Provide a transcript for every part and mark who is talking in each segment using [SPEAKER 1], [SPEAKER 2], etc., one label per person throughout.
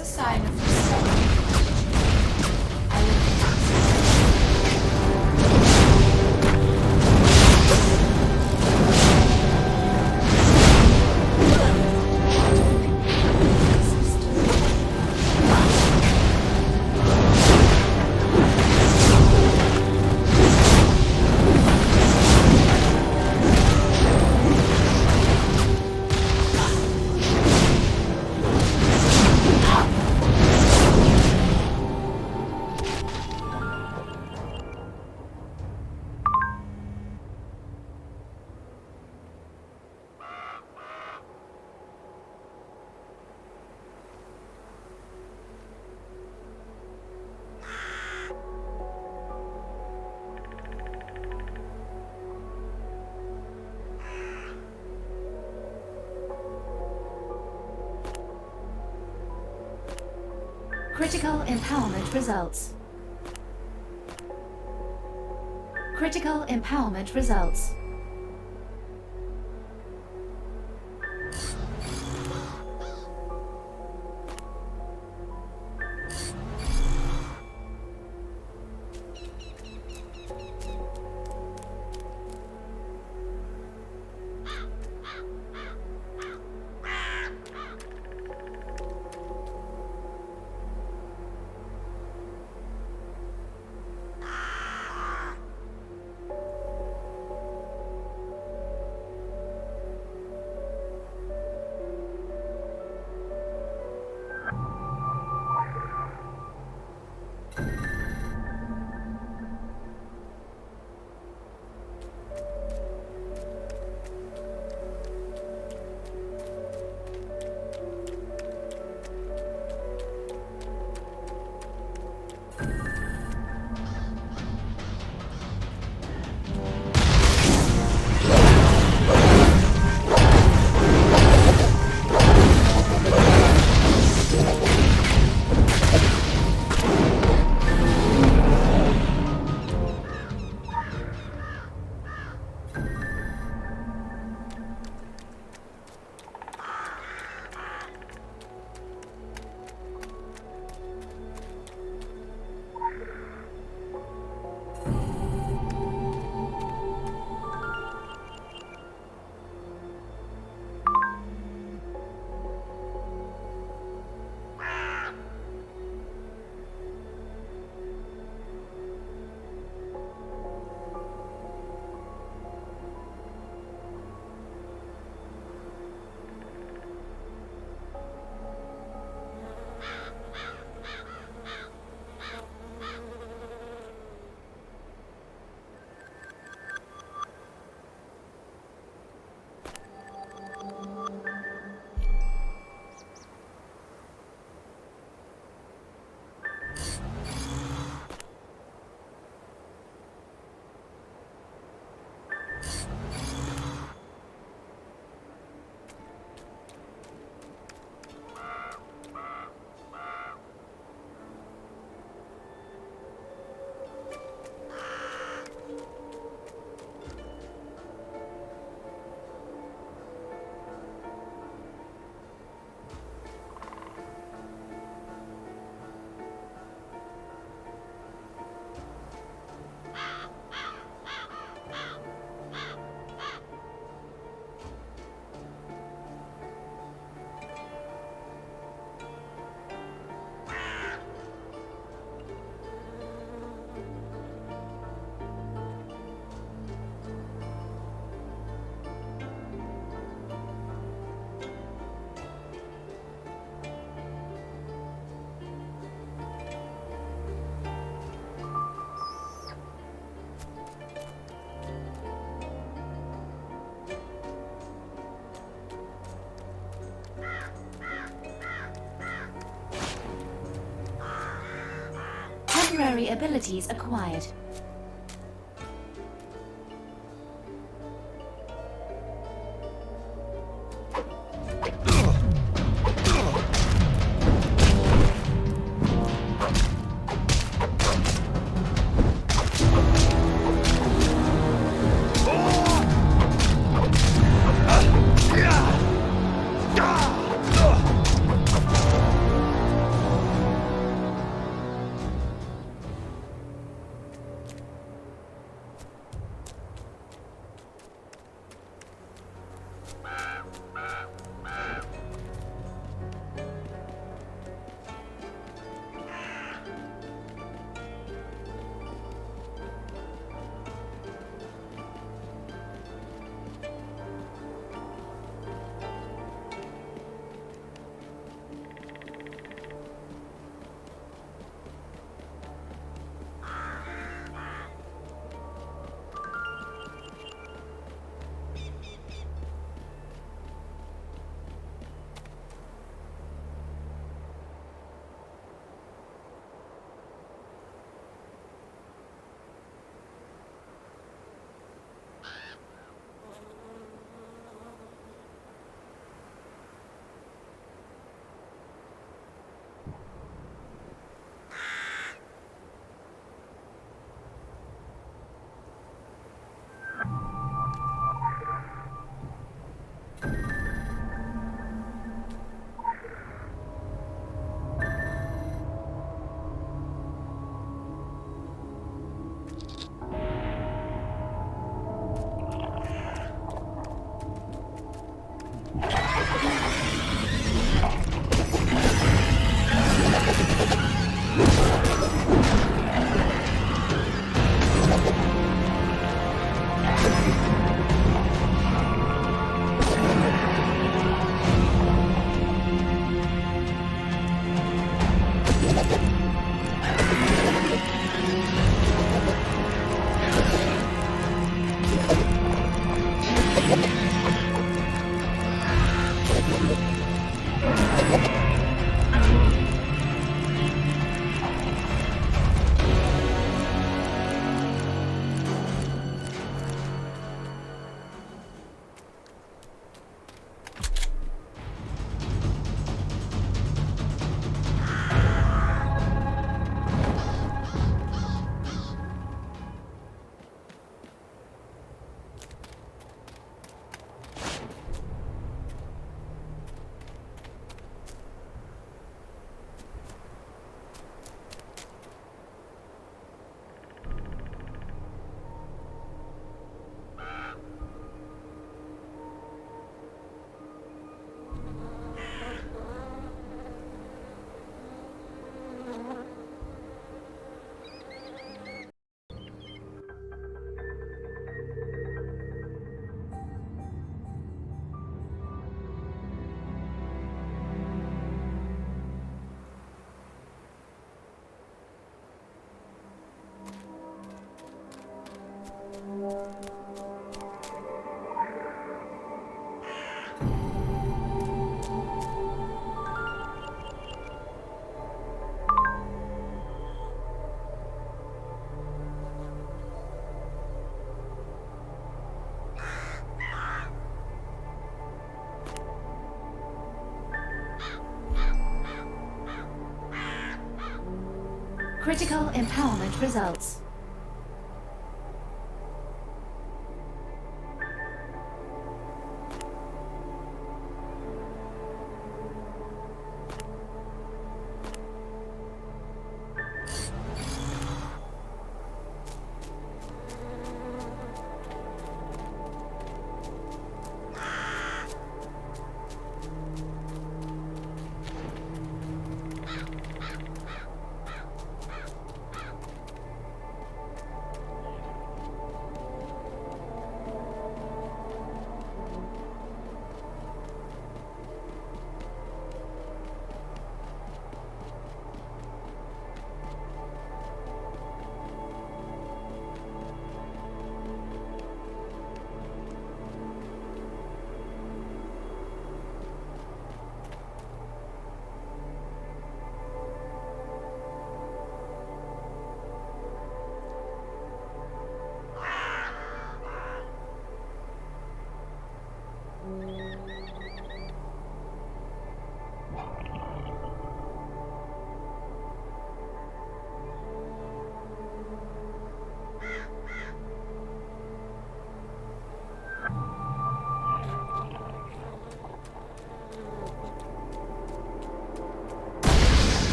[SPEAKER 1] a sign of respect. I will
[SPEAKER 2] Critical empowerment results. Critical empowerment results. Temporary abilities acquired. Critical empowerment results.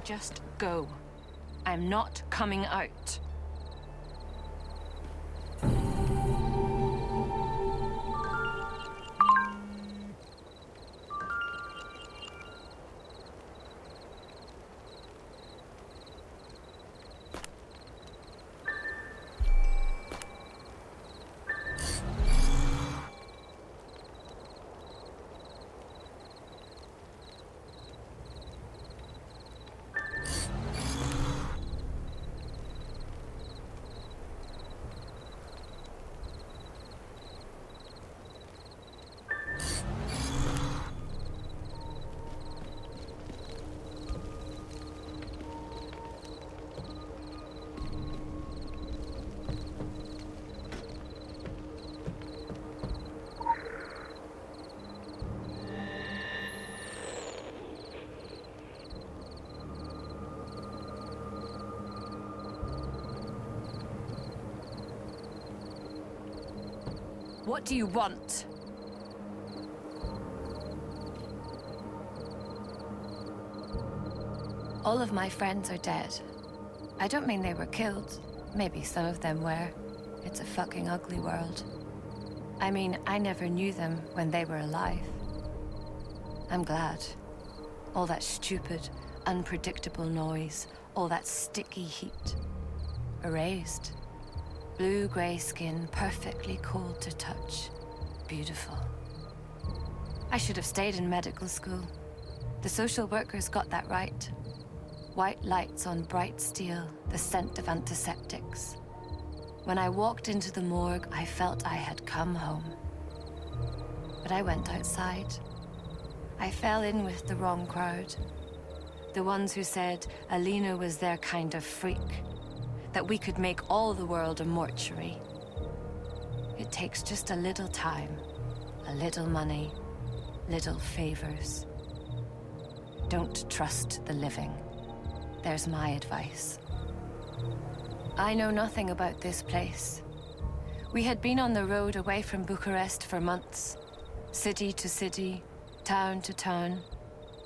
[SPEAKER 1] just go. I'm not coming out. What do you want? All of my friends are dead. I don't mean they were killed. Maybe some of them were. It's a fucking ugly world. I mean, I never knew them when they were alive. I'm glad. All that stupid, unpredictable noise, all that sticky heat. Erased. Blue-grey skin, perfectly cold to touch. Beautiful. I should have stayed in medical school. The social workers got that right. White lights on bright steel, the scent of antiseptics. When I walked into the morgue, I felt I had come home. But I went outside. I fell in with the wrong crowd. The ones who said Alina was their kind of freak. That we could make all the world a mortuary. It takes just a little time, a little money, little favors. Don't trust the living. There's my advice. I know nothing about this place. We had been on the road away from Bucharest for months, city to city, town to town,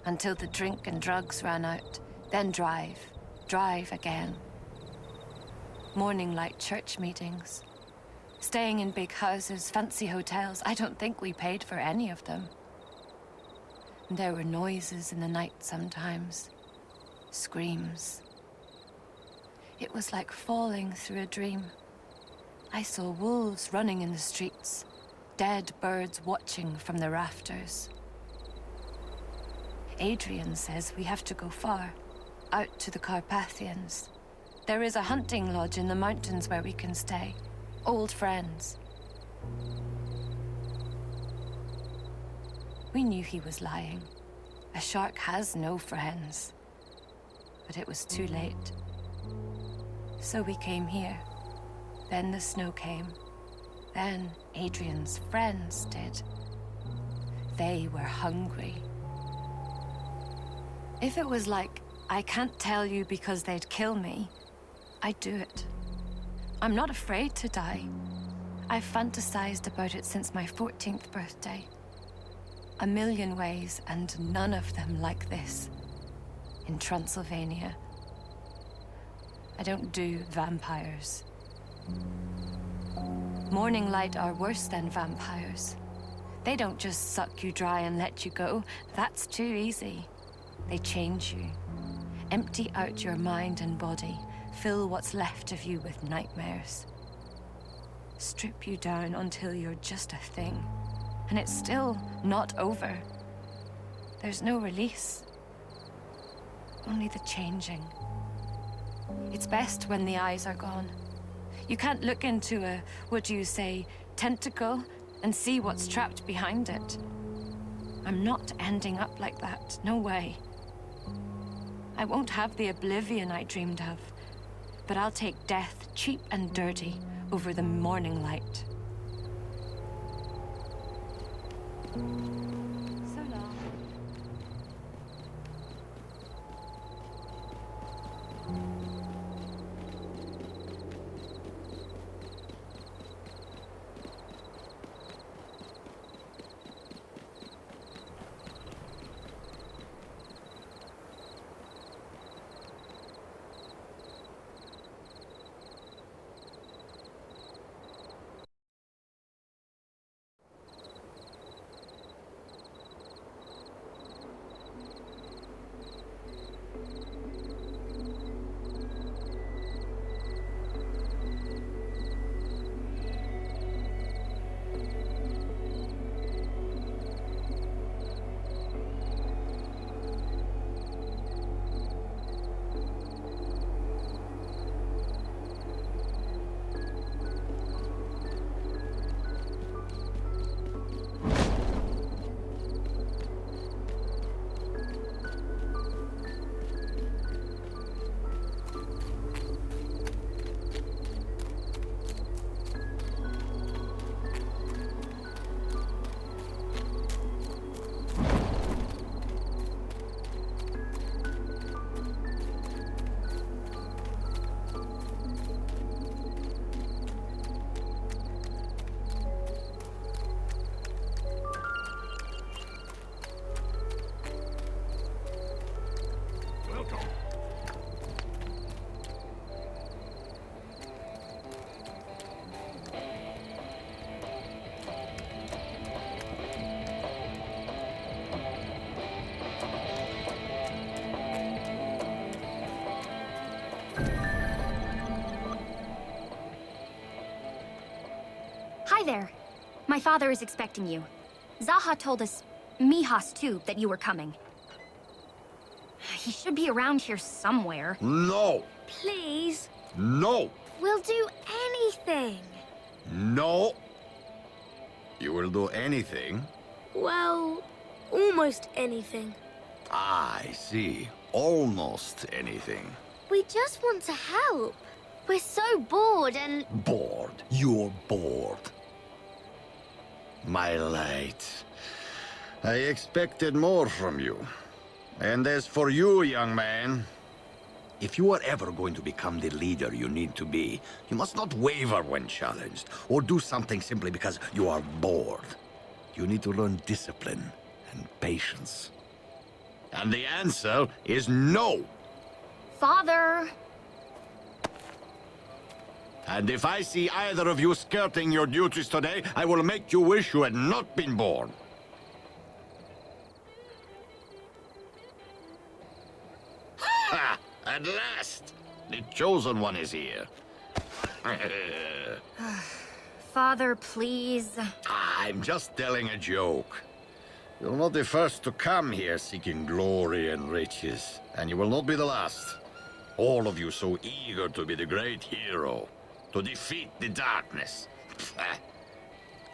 [SPEAKER 1] until the drink and drugs ran out, then drive again. Morning light church meetings. Staying in big houses, fancy hotels. I don't think we paid for any of them. And there were noises in the night sometimes. Screams. It was like falling through a dream. I saw wolves running in the streets. Dead birds watching from the rafters. Adrian says we have to go far. Out to the Carpathians. There is a hunting lodge in the mountains where we can stay. Old friends. We knew he was lying. A shark has no friends. But it was too late. So we came here. Then the snow came. Then Adrian's friends did. They were hungry. If it was like, I can't tell you because they'd kill me, I'd do it. I'm not afraid to die. I've fantasized about it since my 14th birthday. A million ways, and none of them like this. In Transylvania. I don't do vampires. Morning light are worse than vampires. They don't just suck you dry and let you go. That's too easy. They change you. Empty out your mind and body. Fill what's left of you with nightmares. Strip you down until you're just a thing. And it's still not over. There's no release. Only the changing. It's best when the eyes are gone. You can't look into a, would you say, tentacle and see what's trapped behind it. I'm not ending up like that. No way. I won't have the oblivion I dreamed of. But I'll take death, cheap and dirty, over the morning light. So long.
[SPEAKER 3] Hi there. My father is expecting you. Zaha told us, Mihas too, that you were coming. He should be around here somewhere.
[SPEAKER 4] No!
[SPEAKER 5] Please,
[SPEAKER 4] No!
[SPEAKER 5] we'll do anything.
[SPEAKER 4] No! You will do anything?
[SPEAKER 5] Well, almost anything.
[SPEAKER 4] I see. Almost anything.
[SPEAKER 5] We just want to help. We're so bored and...
[SPEAKER 4] Bored. You're bored. My light. I expected more from you. And as for you, young man, if you are ever going to become the leader you need to be, you must not waver when challenged, or do something simply because you are bored. You need to learn discipline and patience. And the answer is no!
[SPEAKER 3] Father!
[SPEAKER 4] And if I see either of you skirting your duties today, I will make you wish you had not been born. Ha! At last! The chosen one is here.
[SPEAKER 3] Father, please.
[SPEAKER 4] I'm just telling a joke. You're not the first to come here seeking glory and riches, and you will not be the last. All of you so eager to be the great hero, to defeat the darkness.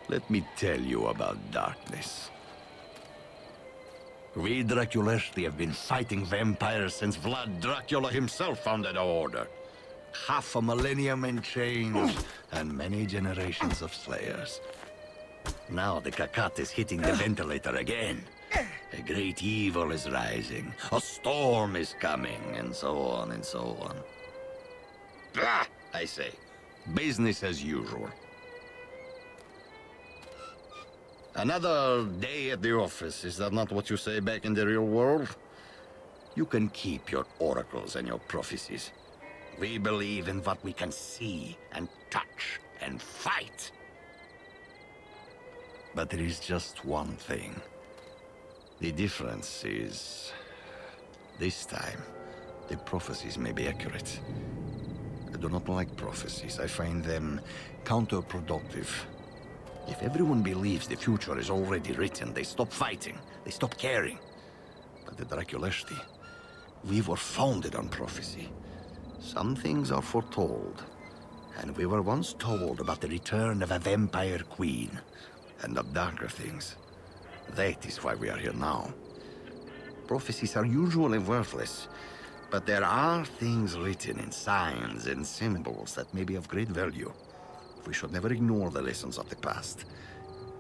[SPEAKER 4] Let me tell you about darkness. We Draculesti have been fighting vampires since Vlad Dracula himself founded our order. Half a millennium and change, and many generations of slayers. Now the Kakat is hitting the ventilator again. A great evil is rising. A storm is coming, and so on and so on. Ah, I say, business as usual. Another day at the office, is that not what you say back in the real world? You can keep your oracles and your prophecies. We believe in what we can see and touch and fight. But there is just one thing. The difference is... this time, the prophecies may be accurate. I do not like prophecies. I find them counterproductive. If everyone believes the future is already written, they stop fighting, they stop caring. But the Draculesti, we were founded on prophecy. Some things are foretold, and we were once told about the return of a vampire queen, and of darker things. That is why we are here now. Prophecies are usually worthless, but there are things written in signs and symbols that may be of great value. We should never ignore the lessons of the past.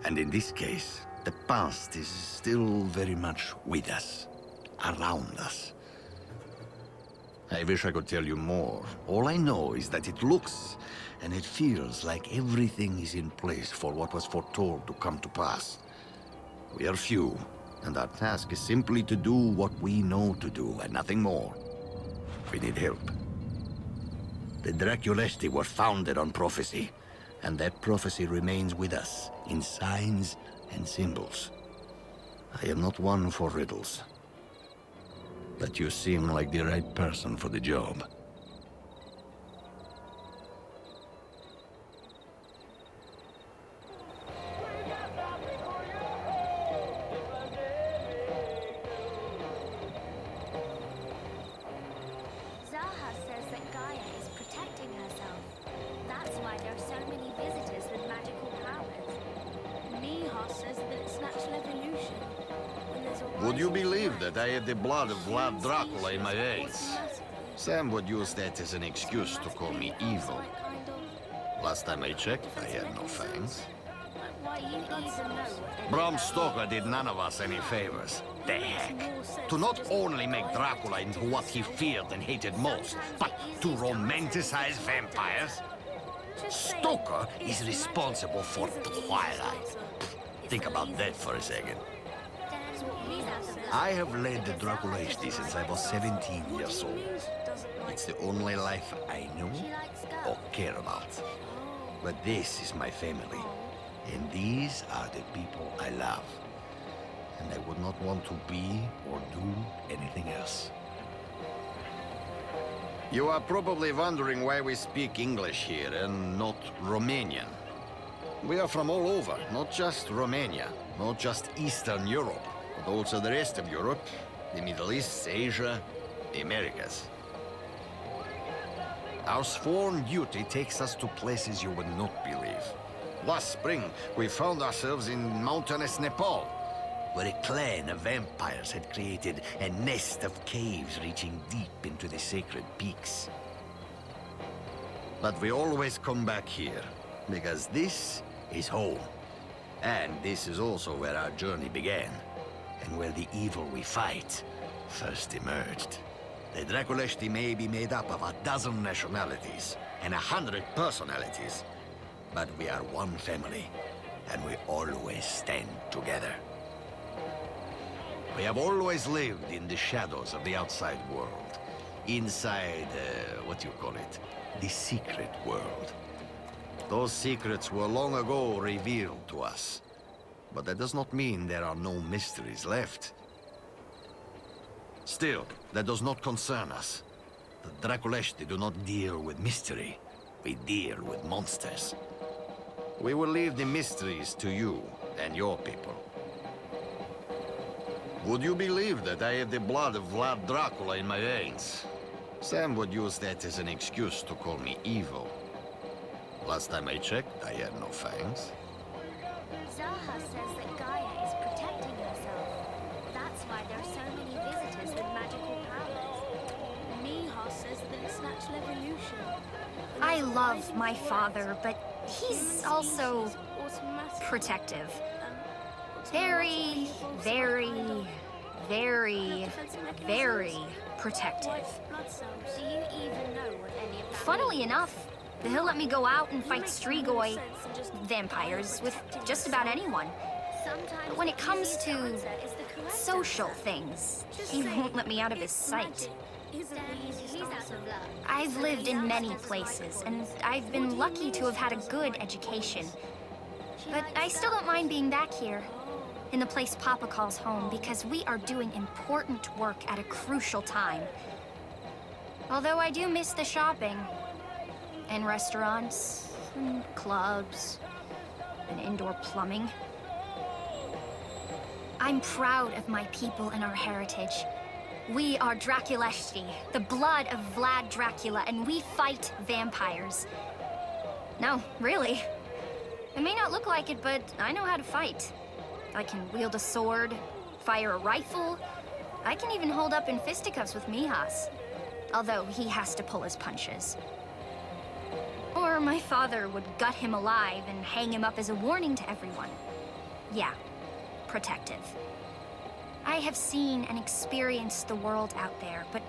[SPEAKER 4] And in this case, the past is still very much with us, around us. I wish I could tell you more. All I know is that it looks and it feels like everything is in place for what was foretold to come to pass. We are few, and our task is simply to do what we know to do, and nothing more. We need help. The Draculesti were founded on prophecy, and that prophecy remains with us, in signs and symbols. I am not one for riddles, but you seem like the right person for the job.
[SPEAKER 5] Zaha says that Gaia is protecting herself. That's why there are so many visitors with magical powers. Mihas says that it's natural evolution. When there's a
[SPEAKER 4] Would you
[SPEAKER 5] rising
[SPEAKER 4] believe
[SPEAKER 5] tide,
[SPEAKER 4] that I have the blood of Vlad Dracula in my veins?
[SPEAKER 5] automatically.
[SPEAKER 4] Sam would use that as an excuse to call me evil. Last time I checked, I had no fangs.
[SPEAKER 5] Why you even know what
[SPEAKER 4] Bram Stoker did none of us any favors. The heck. To not only make Dracula into what he feared and hated most, but to romanticize vampires? Stoker is responsible for Twilight. Think about that for a second. I have led the Draculesti since I was 17 years old. It's the only life I know or care about. But this is my family, and these are the people I love. And I would not want to be or do anything else. You are probably wondering why we speak English here and not Romanian. We are from all over, not just Romania, not just Eastern Europe, but also the rest of Europe, the Middle East, Asia, the Americas. Our sworn duty takes us to places you would not believe. Last spring, we found ourselves in mountainous Nepal, where a clan of vampires had created a nest of caves reaching deep into the sacred peaks. But we always come back here, because this is home. And this is also where our journey began, and where the evil we fight first emerged. The Draculesti may be made up of 12 nationalities and 100 personalities, but we are one family, and we always stand together. We have always lived in the shadows of the outside world, inside, what do you call it? The secret world. Those secrets were long ago revealed to us, but that does not mean there are no mysteries left. Still, that does not concern us. The Draculesti do not deal with mystery. We deal with monsters. We will leave the mysteries to you and your people. Would you believe that I have the blood of Vlad Dracula in my veins? Sam would use that as an excuse to call me evil. Last time I checked, I had no fangs.
[SPEAKER 5] Zaha says that Gaia is protecting herself. That's why there are so many visitors with magical powers. Mihas says that it's natural evolution. And
[SPEAKER 3] I
[SPEAKER 5] there's a
[SPEAKER 3] love
[SPEAKER 5] rising
[SPEAKER 3] my
[SPEAKER 5] threat.
[SPEAKER 3] father, but he's also
[SPEAKER 5] Species automatically-
[SPEAKER 3] protective.
[SPEAKER 5] automatically
[SPEAKER 3] Very,
[SPEAKER 5] evolves
[SPEAKER 3] very,
[SPEAKER 5] some kind of
[SPEAKER 3] very,
[SPEAKER 5] defensive mechanisms.
[SPEAKER 3] very protective.
[SPEAKER 5] White blood cells. Do you even know what any of that
[SPEAKER 3] Funnily
[SPEAKER 5] means?
[SPEAKER 3] enough, he'll let me go out and
[SPEAKER 5] You
[SPEAKER 3] fight
[SPEAKER 5] make more
[SPEAKER 3] Strigoi
[SPEAKER 5] sense than just
[SPEAKER 3] vampires with
[SPEAKER 5] protecting
[SPEAKER 3] just about
[SPEAKER 5] yourself.
[SPEAKER 3] anyone.
[SPEAKER 5] Sometimes
[SPEAKER 3] But when it
[SPEAKER 5] the
[SPEAKER 3] comes
[SPEAKER 5] easiest
[SPEAKER 3] to
[SPEAKER 5] answer is the correct
[SPEAKER 3] social
[SPEAKER 5] answer.
[SPEAKER 3] things,
[SPEAKER 5] Just
[SPEAKER 3] he
[SPEAKER 5] say
[SPEAKER 3] won't let me out of his
[SPEAKER 5] it's
[SPEAKER 3] sight.
[SPEAKER 5] magic. Isn't the easiest answer.
[SPEAKER 3] I've lived in many places, and I've been lucky to have had a good education. But I still don't mind being back here, in the place Papa calls home, because we are doing important work at a crucial time. Although I do miss the shopping, and restaurants, and clubs, and indoor plumbing. I'm proud of my people and our heritage. We are Draculesti, the blood of Vlad Dracula, and we fight vampires. No, really. It may not look like it, but I know how to fight. I can wield a sword, fire a rifle. I can even hold up in fisticuffs with Mihas. Although he has to pull his punches. Or my father would gut him alive and hang him up as a warning to everyone. Yeah, protective. I have seen and experienced the world out there, but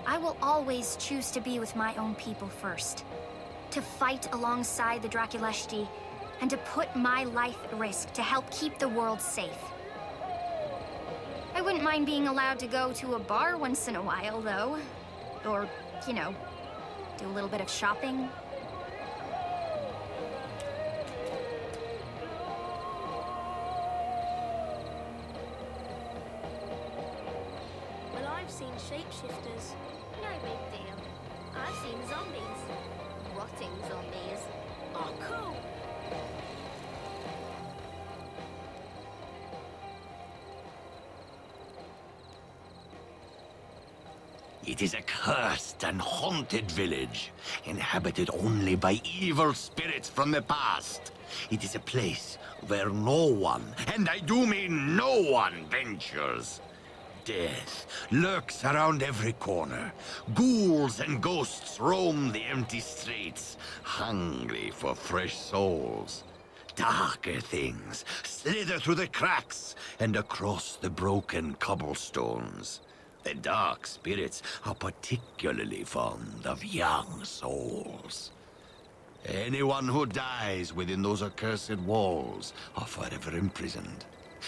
[SPEAKER 3] I will always choose to be with my own people first. To fight alongside the Draculesti, and to put my life at risk to help keep the world safe. I wouldn't mind being allowed to go to a bar once in a while, though. Or, you know, do a little bit of shopping.
[SPEAKER 5] Well, I've seen shapeshifters. No big deal. I've seen zombies. Rotting zombies. Oh, cool.
[SPEAKER 4] It is a cursed and haunted village, inhabited only by evil spirits from the past. It is a place where no one, and I do mean no one, ventures. Death lurks around every corner. Ghouls and ghosts roam the empty streets, hungry for fresh souls. Darker things slither through the cracks and across the broken cobblestones. The dark spirits are particularly fond of young souls. Anyone who dies within those accursed walls are forever imprisoned.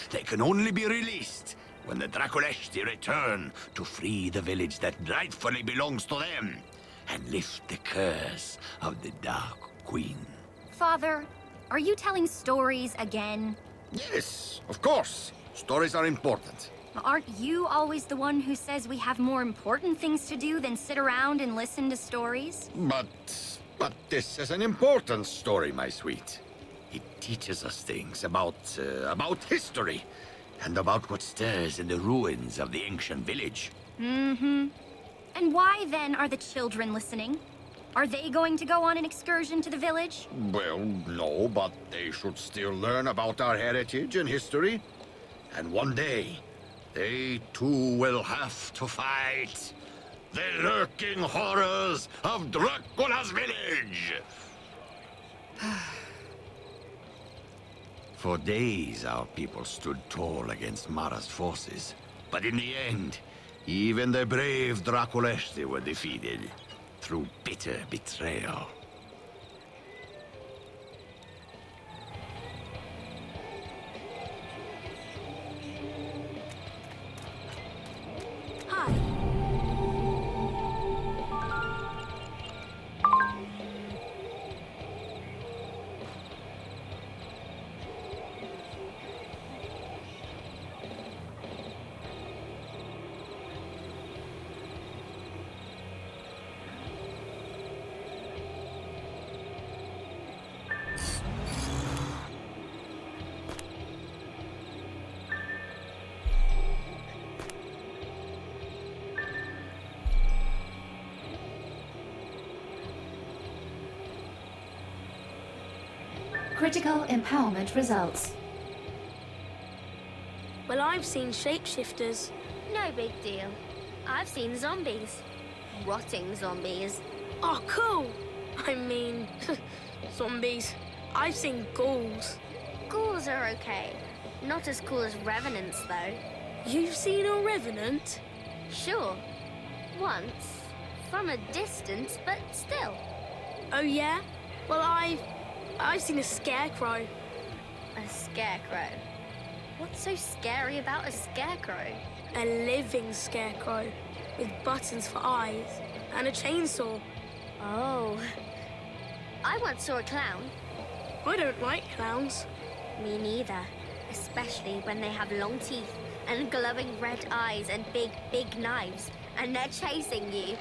[SPEAKER 4] They can only be released when the Draculesti return to free the village that rightfully belongs to them and lift the curse of the Dark Queen.
[SPEAKER 3] Father, are you telling stories again?
[SPEAKER 4] Yes, of course. Stories are important.
[SPEAKER 3] Aren't you always the one who says we have more important things to do than sit around and listen to stories?
[SPEAKER 4] But this is an important story, my sweet. It teaches us things about history, and about what stirs in the ruins of the ancient village.
[SPEAKER 3] Mm-hmm. And why then are the children listening? Are they going to go on an excursion to the village?
[SPEAKER 4] Well, no, but they should still learn about our heritage and history. And one day, they too will have to fight the lurking horrors of Dracula's village! For days, our people stood tall against Mara's forces. But in the end, even the brave Draculesti were defeated through bitter betrayal.
[SPEAKER 5] Hi.
[SPEAKER 2] Critical empowerment results.
[SPEAKER 5] Well, I've seen shapeshifters.
[SPEAKER 3] No big deal. I've seen zombies. Rotting zombies.
[SPEAKER 5] Oh, cool! I mean, zombies. I've seen ghouls.
[SPEAKER 3] Ghouls are okay. Not as cool as revenants, though.
[SPEAKER 5] You've seen a revenant?
[SPEAKER 3] Sure. Once. From a distance, but still.
[SPEAKER 5] Oh, yeah? Well, I've seen a scarecrow.
[SPEAKER 3] A scarecrow. What's so scary about a scarecrow?
[SPEAKER 5] A living scarecrow with buttons for eyes and a chainsaw.
[SPEAKER 3] Oh. I once saw a clown.
[SPEAKER 5] I don't like clowns.
[SPEAKER 3] Me neither. Especially when they have long teeth and glowing red eyes and big, big knives, and they're chasing you.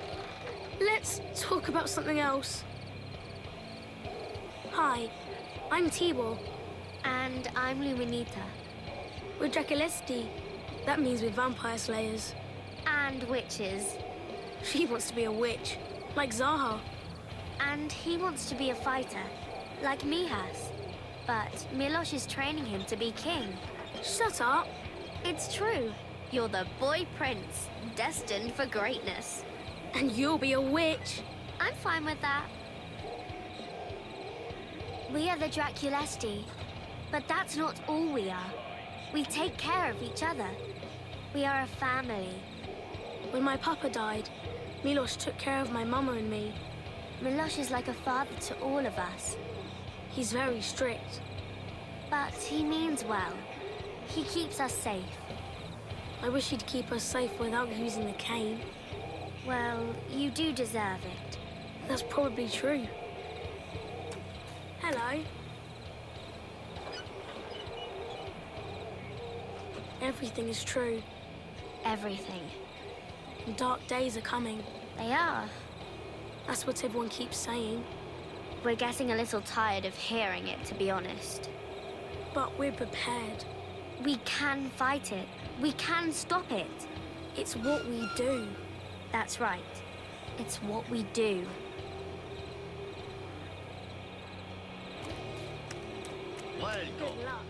[SPEAKER 5] Let's talk about something else. Hi, I'm Tibor.
[SPEAKER 3] And I'm Luminita.
[SPEAKER 5] We're Draculesti. That means we're vampire slayers.
[SPEAKER 3] And witches.
[SPEAKER 5] She wants to be a witch, like Zaha.
[SPEAKER 3] And he wants to be a fighter, like Mihas. But Milos is training him to be king.
[SPEAKER 5] Shut up.
[SPEAKER 3] It's true. You're the boy prince, destined for greatness.
[SPEAKER 5] And you'll be a witch.
[SPEAKER 3] I'm fine with that. We are the Draculesti, but that's not all we are. We take care of each other. We are a family.
[SPEAKER 5] When my papa died, Milos took care of my mama and me.
[SPEAKER 3] Milos is like a father to all of us.
[SPEAKER 5] He's very strict.
[SPEAKER 3] But he means well. He keeps us safe.
[SPEAKER 5] I wish he'd keep us safe without using the cane.
[SPEAKER 3] Well, you do deserve it.
[SPEAKER 5] That's probably true. Hello. Everything is true.
[SPEAKER 3] Everything.
[SPEAKER 5] And dark days are coming.
[SPEAKER 3] They are.
[SPEAKER 5] That's what everyone keeps saying.
[SPEAKER 3] We're getting a little tired of hearing it, to be honest.
[SPEAKER 5] But we're prepared.
[SPEAKER 3] We can fight it. We can stop it.
[SPEAKER 5] It's what we do.
[SPEAKER 3] That's right. It's what we do.
[SPEAKER 5] Good luck.